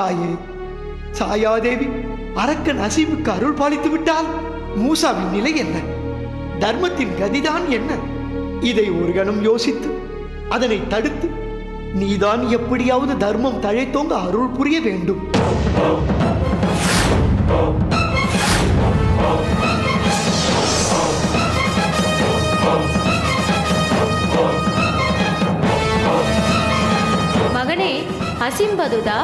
தாயே, சாயாதேவி அரக்கன் அசீமுக்கு அருள் பாலித்து விட்டால் மூசாவின் நிலை என்ன? தர்மத்தின் கதிதான் என்ன? இதை ஒரு கணம் யோசித்து அதனை தடுத்து நீதான் எப்படியாவது தர்மம் தழைத்தோங்க அருள் புரிய வேண்டும். மகனே அசீம் பதுதா,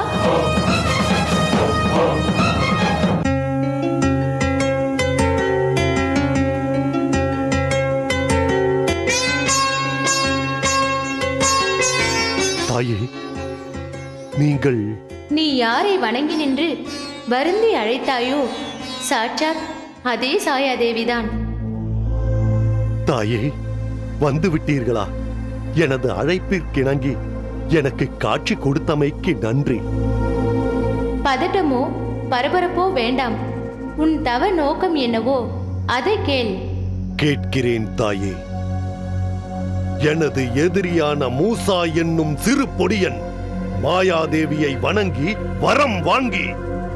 தாயே, நீங்கள் நீ யாரை வணங்கி நின்று வருந்தி அழைத்தாயோ சாட்சாத் அதே சாயாதேவிதான். தாயே, வந்து விட்டீர்களா? எனது அழைப்பிற்கிணங்கி எனக்கு காட்சி கொடுத்தமைக்கு நன்றி. பதட்டமோ பரபரப்போ வேண்டாம். உன் தவ நோக்கம் என்னவோ அதை கேள். கேட்கிறேன் தாயே. எனது எதிரியான மூசா என்னும் சிறு பொடியன் மாயாதேவியை வணங்கி வரம் வாங்கி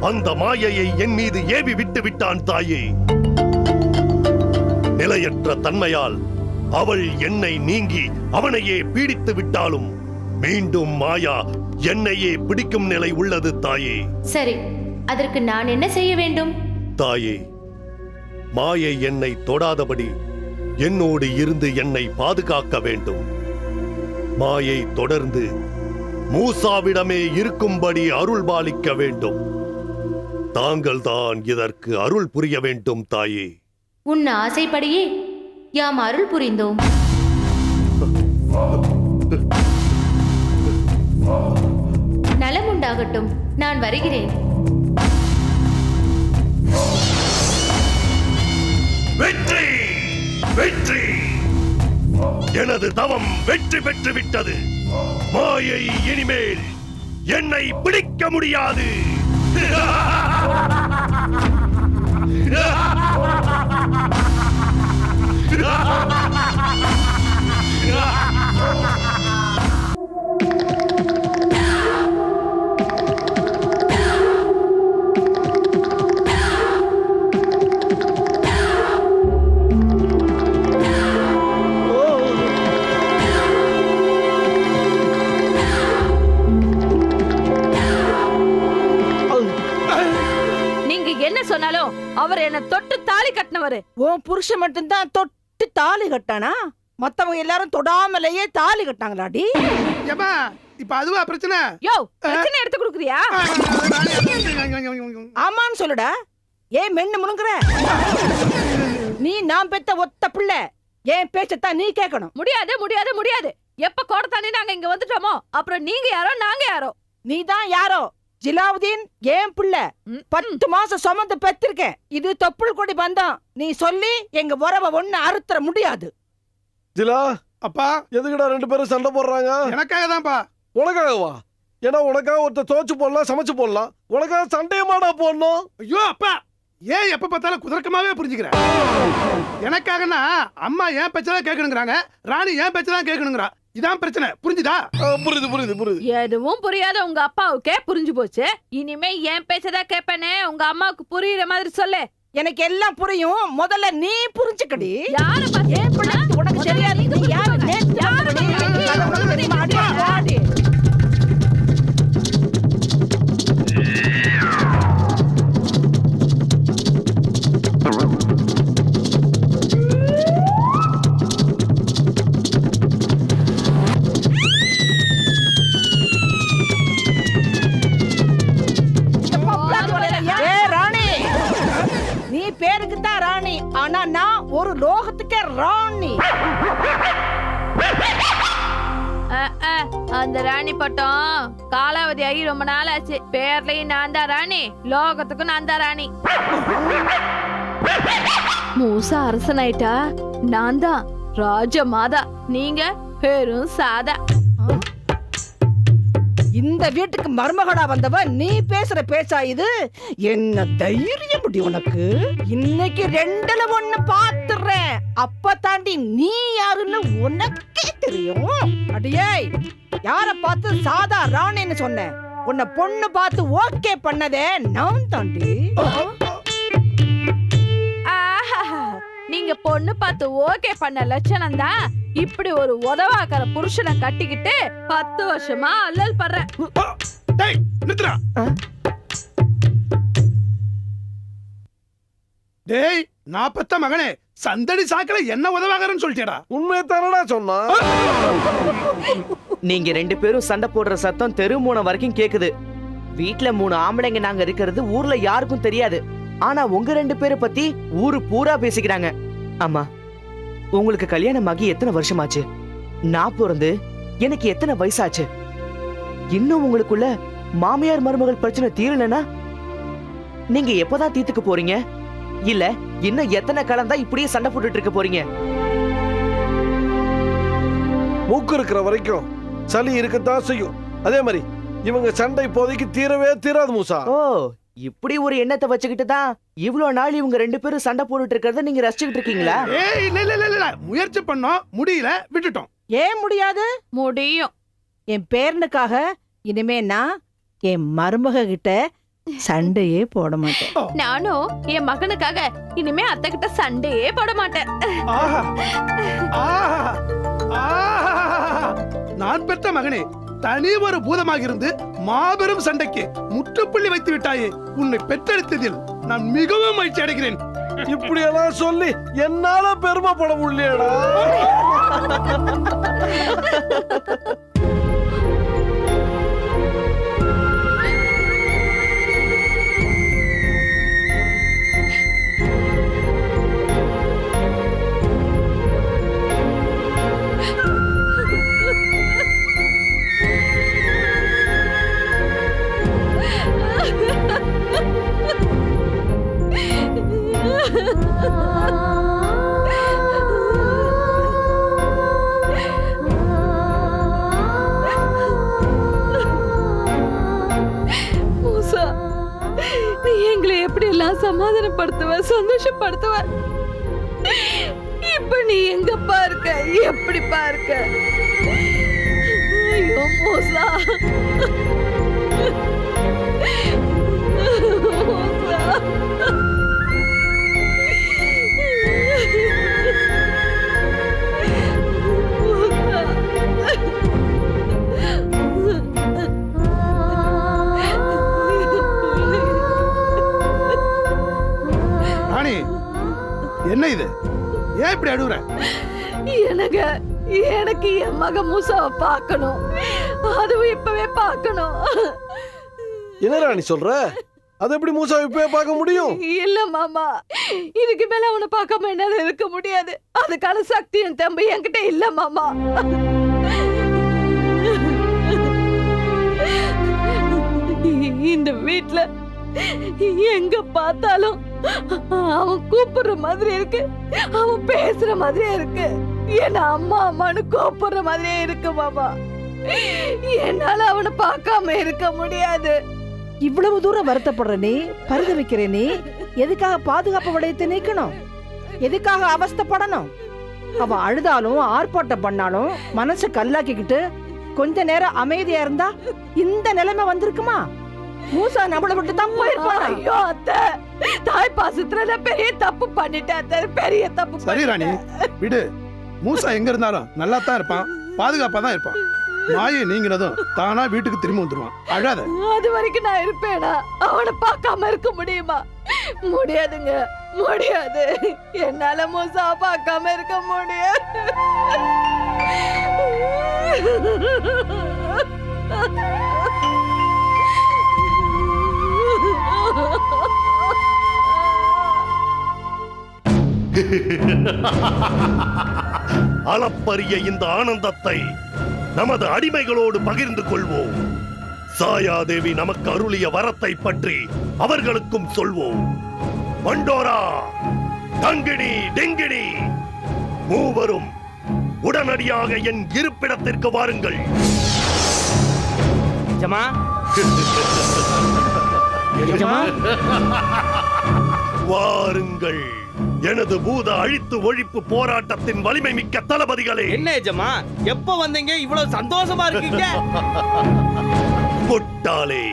அந்த மாயையை என் மீது ஏவி விட்டு விட்டான் தாயே. நிலையற்ற தன்மையால் அவள் என்னை நீங்கி அவனையே பீடித்து விட்டாலும் மீண்டும் மாயா என்னையே பிடிக்கும் நிலை உள்ளது தாயே. சரி, அதற்கு நான் என்ன செய்ய வேண்டும்? தாயே, மாயை என்னை தொடாதபடி என்னோடு இருந்து என்னை பாதுகாக்க வேண்டும். மாயை தொடர்ந்து மூசாவிடமே இருக்கும்படி அருள் பாலிக்க வேண்டும். தாங்கள் தான் இதற்கு அருள் புரிய வேண்டும் தாயே. உன் ஆசைப்படியே யாம் அருள் புரிந்தோம். நலம் உண்டாகட்டும், நான் வருகிறேன். வெற்றி, வெற்றி! எனது தவம் வெற்றி பெற்று விட்டது. மாயை இனிமேல் என்னை பிடிக்க முடியாது. சொன்னாலும் அவர் என்ன தொட்டு தாலி கட்டினவரு. உன் புருஷன் மட்டும்தான் தொட்டு தாலி கட்டானா? மத்தவங்க எல்லாரும் தொடாமலேயே தாலி கட்டாங்களாடி? இப்ப அதுவா பிரச்சனை? யோ, பிரச்சனை எடுத்து குடுக்குறியா? ஆமான்னு சொல்லுடா. ஏன் மென்னு முழுங்குற? நீ நான் பெத்த ஒத்த பிள்ளை, ஏன் பேச்சத்தான் நீ கேட்கணும். முடியாது முடியாது முடியாது. எப்ப கோடத்தானே நாங்க இங்க வந்துட்டோமோ அப்புறம் நீங்க யாரோ நாங்க யாரோ. நீ தான் யாரோ. ஜிலாவுதீன் ஏன் பிள்ளை, 10 மாசம் சுமந்து பெற்றிருக்கேன். இது தொப்புள் கொடி பந்தம். நீ சொல்லி எங்க உறவை ஒண்ணு அறுத்தற முடியாது. ஜிலா, அப்பா எதுக்குடா 2 பேரும் சண்டை போடுறாங்க? எனக்காக தான்ப்பா. உனக்காகவா? ஏன்னா உனக்காக ஒருத்தர் தோச்சு போடலாம், சமைச்சு போடலாம். உனக்காக சண்டையமாடா போடணும்? ஐயோ அப்பா, ஏன் எப்ப பார்த்தாலும் குதர்க்கமாவே புரிஞ்சுக்கிறேன். எனக்காகனா அம்மா ஏன் பேச்சதான் கேட்கணுங்கிறாங்க, ராணி ஏன் பேச்சதான் கேட்கணுங்கிறா. இதான் பிரச்சனை. புரிஞ்சுதா? புரியுது புரியுது புரியுது. எதுவும் புரியாத உங்க அப்பாவுக்கே புரிஞ்சு போச்சு. இனிமே ஏன் பேச்சதான் கேட்பேனே உங்க அம்மாவுக்கு புரியுற மாதிரி சொல்லு. எனக்கு எல்லாம் புரியும். முதல்ல நீ புரிஞ்சுக்கடி. யாரு உனக்கு தெரியாது. பேருக்கு தான் ராணி, ஆனா நான் ஒரு லோகத்துக்கே ராணி. அந்த ராணி பட்டம் காலாவதி ஆகி ரொம்ப நாள் ஆச்சு. பேர்லயும் நான் தான் ராணி, லோகத்துக்கும் நான் தான் ராணி. மூசா அரசனாயிட்டா நான் தான் ராஜ மாதா, நீங்க பேரும் சாதா. இந்த வீட்டுக்கு மருமகடா வந்தவ நீ பேசுற பேச்சா இது? என்ன தைரியம் முடி உனக்கு? இன்னைக்கு 2ல 1 பாத்துறேன். அப்ப தாண்டி நீ யாருன்னு உனக்கே தெரியும். அடியே, யார பார்த்து சாதா ராணின்னு சொன்ன? உன்னை பொண்ணு பார்த்து ஓகே பண்ணதே நான் தாண்டி. நீங்க பொண்ணு பார்த்து ஓகே பண்ண லட்சணம் தான் இப்படி ஒரு உதவாக்கிற புருஷனை கட்டிக்கிட்டு 10 வருஷமா அல்லல் படுறேன். டேய் நித்ரா. டேய் நான் பெத்த மகனே, சந்தடி சாக்கல என்ன உதவாகறன்னு சொல்லிட்டேடா. உண்மையை தானடா சொன்னா. நீங்க 2 பேரும் சண்டை போடுற சத்தம் தெரு மூணம் வரைக்கும் கேக்குது. வீட்ல 3 ஆம்பளைங்க நாங்க இருக்கிறது ஊர்ல யாருக்கும் தெரியாது. ஆனா உங்க 2 பேரை பத்தி ஊரு பூரா பேசிக்கிறாங்க. அம்மா, உங்களுக்கு கல்யாணம் ஆகி எத்தனை வருஷமாச்சு? நான் பிறந்து எனக்கு எத்தனை வயசாச்சு? இன்னும் உங்களுக்குள்ள மாமியார் மருமகள் பிரச்சனை தீரலனா நீங்க எப்பதான் தீர்த்துக்க போறீங்க? இல்ல இன்னும் எத்தனை காலம் தான் இப்படியே சண்டை போட்டுட்டு இருக்க போறீங்க? மூக்கு இருக்கிற வரைக்கும் சளி இருக்கத்தான் செய்யும். அதே மாதிரி இவங்க சண்டை இப்போதைக்கு தீரவே தீராது மூசா. ஓ, இப்படி ஒரு எண்ணத்தை வச்சுக்கிட்டு தான் இவ்வளவு நாள் இவங்க 2 பேரும் சண்டை போட்டுட்டு இருக்கிறத நீங்க ரசிச்சுக்கிட்டு இருக்கீங்களா? ஏய் இல்ல முயற்சி பண்ணோம், முடியல, விட்டுட்டோம். ஏன் முடியாது? முடியும். என் பேரனுக்காக இனிமே நான் என் மருமக கிட்ட சண்டையே போட மாட்டேன். நானும் என் மகனுக்காக இனிமே அத்தை கிட்ட சண்டையே போட மாட்டேன். ஆஹா ஆஹா ஆஹா. நான் பெற்ற மகனே, தனி ஒரு பூதமாக இருந்து மாபெரும் சண்டைக்கு முற்றுப்புள்ளி வைத்து விட்டாயே. உன்னை பெற்றெடுத்ததில் நான் மிகவும் மகிழ்ச்சி அடைகிறேன். இப்படி எல்லாம் சொல்லி என்னால பெருமைப்பட முடியலடா. மூசா, நீ எங்களை எப்படி எல்லாம் சமாதானப்படுத்துவ, சந்தோஷப்படுத்துவ? இப்ப நீ எங்கப்பா இருக்க, எப்படிப்பா இருக்க? ஐயோ மூசா, மூசா. ராணி, என்ன இது? ஏன் இப்படி அழுகுற? எனக்கு என் மக மூசாவை பார்க்கணும். அதுவும் இப்பவே பார்க்கணும். என்னடா நீ சொல்ற? அது எப்படி மூசா இப்பவே பார்க்க முடியும்? இல்ல மாமா, இதுக்கு மேல அவனை பார்க்காம என்னால இருக்க முடியாது. அதுக்கான சக்தி என் தம்பி என்கிட்ட இல்ல மாமா. இந்த வீட்ல எங்க பார்த்தாலும் அவன் கூப்பிடுற மாதிரி இருக்கு, அவன் பேசுற மாதிரியே இருக்கு. என்ன அம்மா அம்மான்னு கூப்பிடுற மாதிரியே இருக்கு மாமா. என்னால அவனை பார்க்காம இருக்க முடியாது. இவ்வளவு தூரம் வருத்தப்படுற நீ, பரிதவிக்கிற நீ, எதுக்காக பாதுகாப்பு வளையத்தை நீக்கணும்? எதுக்காக அவஸ்தைப்படணும்? அவன் அழுதாலும் ஆர்ப்பாட்டம் பண்ணாலும் மனசை கல்லாக்கிக்கிட்டு கொஞ்ச நேரம் அமைதியா இருந்தா இந்த நிலைமை வந்திருக்குமா? மூசா நம்மளை விட்டு தான் போயிருப்பான். ஐயோ அத்தை, தாய் பாசத்துல நான் பெரிய தப்பு பண்ணிட்டேன் அத்தை, பெரிய தப்பு. சரி ராணி, விடு. மூசா எங்க இருந்தாலும் நல்லா தான் இருப்பான், பாதுகாப்பா தான் இருப்பான். மாயை நீங்கினதும் தானா வீட்டுக்கு திரும்பி வந்துருவான். அழாத. அது வரைக்கும் நான் இருப்பேனா? அவனை பார்க்காம இருக்க முடியுமா? முடியாதுங்க, முடியாது. என்னால மூசா பார்க்காம இருக்க முடியாது. அளப்பரிய இந்த ஆனந்தத்தை நமது அடிமைகளோடு பகிர்ந்து கொள்வோம். சாயாதேவி நமக்கு அருளிய வரத்தை பற்றி அவர்களுக்கும் சொல்வோம். மண்டோரா, தங்கினி, டெங்கினி, மூவரும் உடனடியாக என் இருப்பிடத்திற்கு வாருங்கள். ஜமா, ஜமா, வாருங்கள் எனது பூத அழித்து ஒழிப்பு போராட்டத்தின் வலிமை மிக்க தளபதிகளே. என்ன ஜமா, எப்ப வந்தீங்க? இவ்வளவு சந்தோஷமா இருக்கீங்க? முட்டாளே,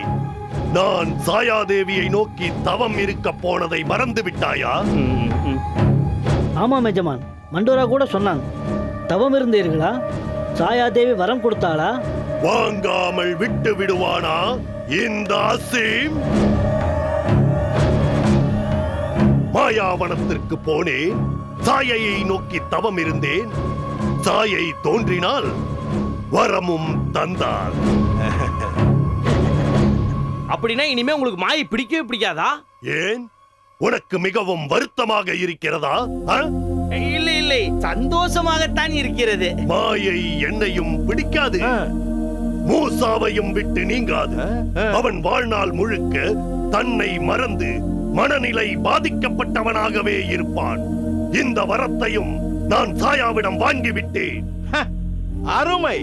நான் சாயாதேவியை நோக்கி தவம் இருக்க போனதை மறந்து விட்டாயா? ஆமாம் எஜமான், மண்டோரா கூட சொன்னாங்க. தவம் இருந்தீர்களா? சாயாதேவி வரம் கொடுத்தாளா? வாங்காமல் விட்டு விடுவானா இந்த அசீம்? மாயாவனத்திற்கு போனேன், சாயையை நோக்கி தவம் இருந்தேன். சாயை தோன்றினால் வரமும் தந்தார். அப்படின்னா இனிமே உங்களுக்கு மாயை பிடிக்கவே பிடிக்காதா? ஏன், உனக்கு மிகவும் வருத்தமாக இருக்கிறதா? இல்லை இல்லை, சந்தோஷமாகத்தான் இருக்கிறது. மாயை என்னையும் பிடிக்காது, மூசாவையும் விட்டு நீங்காது. அவன் வாழ்நாள் முழுக்க தன்னை மறந்து மனநிலை பாதிக்கப்பட்டவனாகவே இருப்பான். இந்த வரத்தையும் நான் சாயாவிடம் வாங்கிவிட்டேன். அருமை,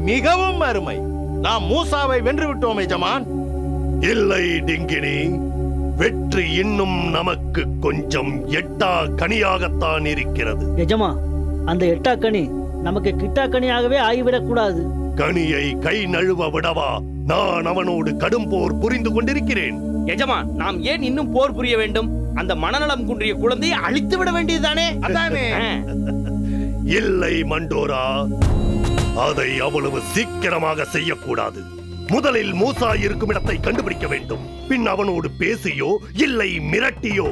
மிகவும் அருமை. நாம் மூசாவை வென்று விட்டோம் எஜமான். இல்லை டிங்கினி, வெற்றி இன்னும் நமக்கு கொஞ்சம் எட்டா கனியாகத்தான் இருக்கிறது. எஜமா, அந்த எட்டா கனி நமக்கு கிட்டா கனியாகவே ஆகிவிடக் கூடாது. கனியை கை நழுவ விடவா நான் அவனோடு கடும் போர் புரிந்து கொண்டிருக்கிறேன். எஜமான், நாம் ஏன் இன்னும் போர் புரிய வேண்டும்? அந்த மனநலம் குன்றிய குழந்தையை அழித்து விட வேண்டியதுதானே? அதானே? இல்லை மண்டோரா, அதை அவ்வளவு சீக்கிரமாக செய்யக்கூடாது. முதலில் மூசா இருக்கும் இடத்தை கண்டுபிடிக்க வேண்டும். பின் அவனோடு பேசியோ இல்லை மிரட்டியோ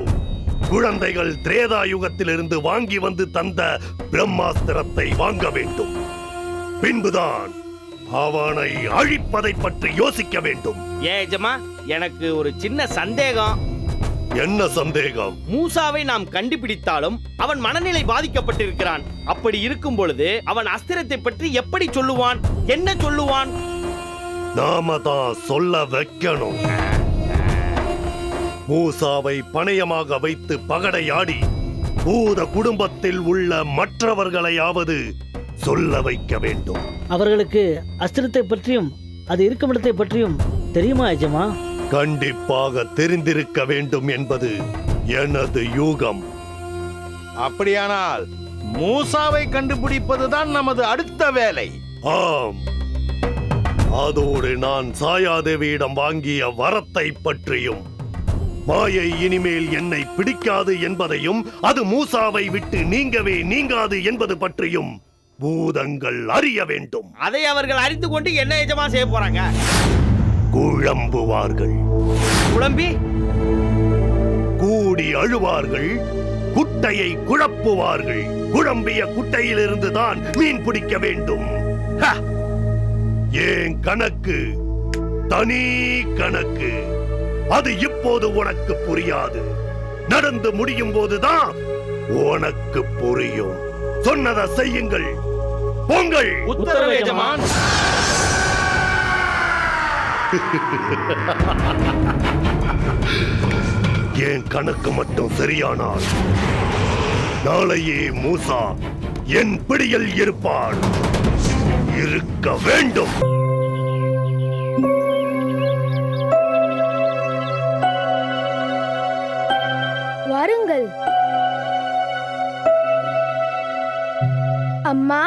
குழந்தைகள் திரேதா யுகத்திலிருந்து வாங்கி வந்து தந்த பிரம்மாஸ்திரத்தை வாங்க வேண்டும். பின்புதான் அவனை அழிப்பதை பற்றி யோசிக்க வேண்டும். ஏஜமா, எனக்கு ஒரு சின்ன சந்தேகம். என்ன சந்தேகம்? மூசாவை நாம் கண்டுபிடித்தாலும் அவன் மனநிலை பாதிக்கப்பட்டிருக்கிறான். அப்படி இருக்கும் பொழுது அவன் அஸ்திரத்தை பற்றி எப்படி சொல்லுவான்? என்ன சொல்லுவான்? நாம தான் சொல்ல வைக்கணும். மூசாவை பணயமாக வைத்து பகடையாடி பூத குடும்பத்தில் உள்ள மற்றவர்களையாவது சொல்ல வைக்க வேண்டும். அவர்களுக்கு அஸ்திரத்தை பற்றியும் அது இருக்கும் இடத்தை பற்றியும் தெரியுமா எஜமா? கண்டிப்பாக தெரிந்திருக்க வேண்டும் என்பது எனது யூகம். அப்படியானால் மூசாவை கண்டுபிடிப்பதுதான் நமது அடுத்த வேலை. ஆம், அதோடு நான் சாயாதேவியிடம் வாங்கிய வரத்தை பற்றியும், மாயை இனிமேல் என்னை பிடிக்காது என்பதையும், அது மூசாவை விட்டு நீங்கவே நீங்காது என்பது பற்றியும் பூதங்கள் அறிய வேண்டும். அதை அவர்கள் அறிந்து கொண்டு என்ன எஜமா செய்ய போறாங்க? குழம்புவார்கள். குழம்பி கூடி அழுவார்கள், குட்டையை குழப்புவார்கள். குழம்பிய குட்டையிலிருந்து தான் மீன் பிடிக்க வேண்டும். ஏன் கணக்கு தனி கணக்கு. அது இப்போது உனக்கு புரியாது. நடந்து முடியும் போதுதான் உனக்கு புரியும். சொன்னதை செய்யுங்கள். பொங்கல். உத்தரவு எஜமான். என் கணக்கு மட்டும் சரியானால் நாளையே மூசா என் பிடியில் இருப்பான். இருக்க வேண்டும். வாருங்கள் அம்மா.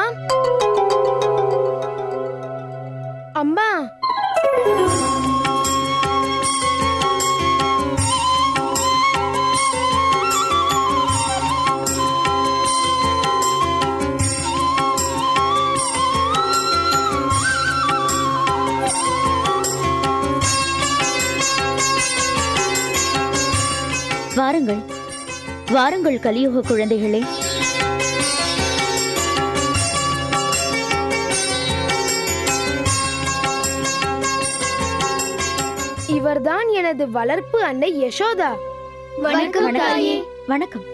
அம்மா, வாருங்கள் வாருங்கள் கலியுக குழந்தைகளே. இவர்தான் எனது வளர்ப்பு அன்னை யசோதா. வணக்கம் தாயே. வணக்கம்.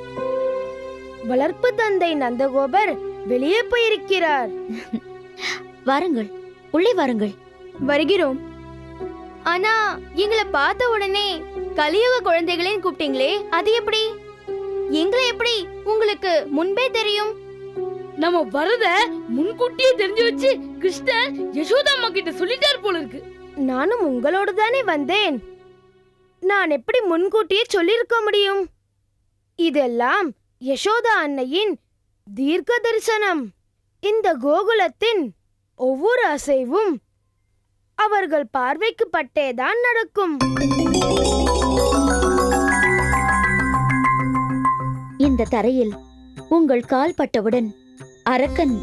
வளர்ப்பு தந்தை நந்தகோபர் வெளியே போயிருக்கிறார். வாருங்கள், உள்ளே வாருங்கள். வருகிறோம். ஆனா எங்களை பார்த்த உடனே கலியுக குழந்தைகளேன்னு கூப்பிட்டீங்களே, அது எப்படி? எங்களை எப்படி உங்களுக்கு முன்பே தெரியும்? நம்ம வரத முன்கூட்டியே தெரிஞ்சு வச்சு கிருஷ்ணன் யசோதா அம்மா கிட்ட சொல்லிட்டார் போல இருக்கு. நானும் உங்களோடு தானே வந்தேன். நான் எப்படி முன்கூட்டியே சொல்லிருக்க முடியும்? இதெல்லாம் யசோதா அன்னையின் தீர்க்க தரிசனம். இந்த கோகுலத்தின் ஒவ்வொரு அசைவும் அவர்கள் பார்வைக்கு பட்டேதான் நடக்கும். இந்த தரையில் உங்கள் கால் பட்டவுடன் அரக்கன்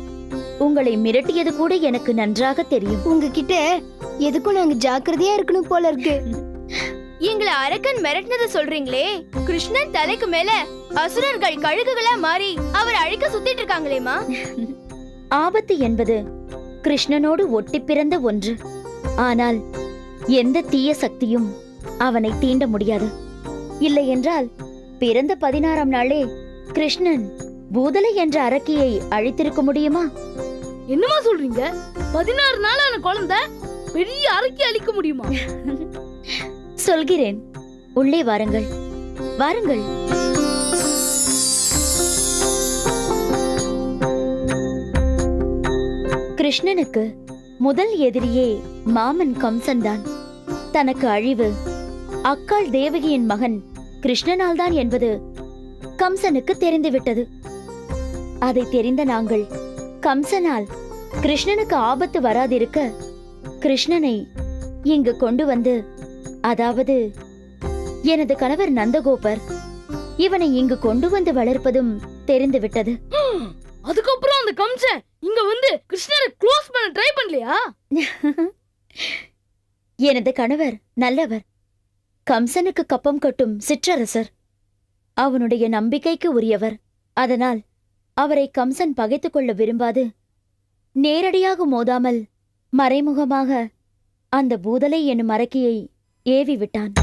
உங்களை மிரட்டியது கூட எனக்கு நன்றாக தெரியும். உங்ககிட்ட எதுக்கும் நாங்க ஜாக்கிரதையா இருக்கணும் போல இருக்கு. எங்களை அரக்கன் மிரட்டினதை சொல்றீங்களே, கிருஷ்ணன் தலைக்கு மேல அசுரர்கள் கழுகுகளா மாறி அவர் அழிக்க சுத்திட்டு இருக்காங்களேமா. ஆபத்து என்பது கிருஷ்ணனோடு ஒட்டி பிறந்த ஒன்று. ஆனால் எந்த தீய சக்தியும் அவனை தீண்ட முடியாது. இல்லை என்றால் பிறந்த 16ஆம் நாளே கிருஷ்ணன் பூதலை என்ற அரக்கியை அழித்திருக்க முடியுமா? என்னமா சொல்றீங்க? 16 நாளான குழந்தை பெரிய அரக்கி அழிக்க முடியுமா? சொல்கிறேன், உள்ளே வாருங்கள், வாருங்கள். கிருஷ்ணனுக்கு முதல் எதிரியே மாமன் கம்சன்தான். தனக்கு அழிவு அக்காள் தேவகியின் மகன் கிருஷ்ணனால் தான் என்பது கம்சனுக்கு தெரிந்துவிட்டது. அதை தெரிந்த நாங்கள் கம்சனால் கிருஷ்ணனுக்கு ஆபத்து வராதிருக்க கிருஷ்ணனை இங்கு கொண்டு வந்து, அதாவது எனது கணவர் நந்தகோபர் இவனை இங்கு கொண்டு வந்து வளர்ப்பதும் தெரிந்துவிட்டது. அதுக்கப்புறம் அந்த கம்சன் இங்க வந்து கிருஷ்ணரை க்ளோஸ் பண்ண ட்ரை பண்ணலையா? எனது கணவர் நல்லவர், கம்சனுக்கு கப்பம் கட்டும் சிற்றரசர், அவனுடைய நம்பிக்கைக்கு உரியவர். அதனால் அவரை கம்சன் பகைத்துக் கொள்ள விரும்பாது நேரடியாக மோதாமல் மறைமுகமாக அந்த பூதலை என்னும் அரக்கியை ஏவி விட்டான்.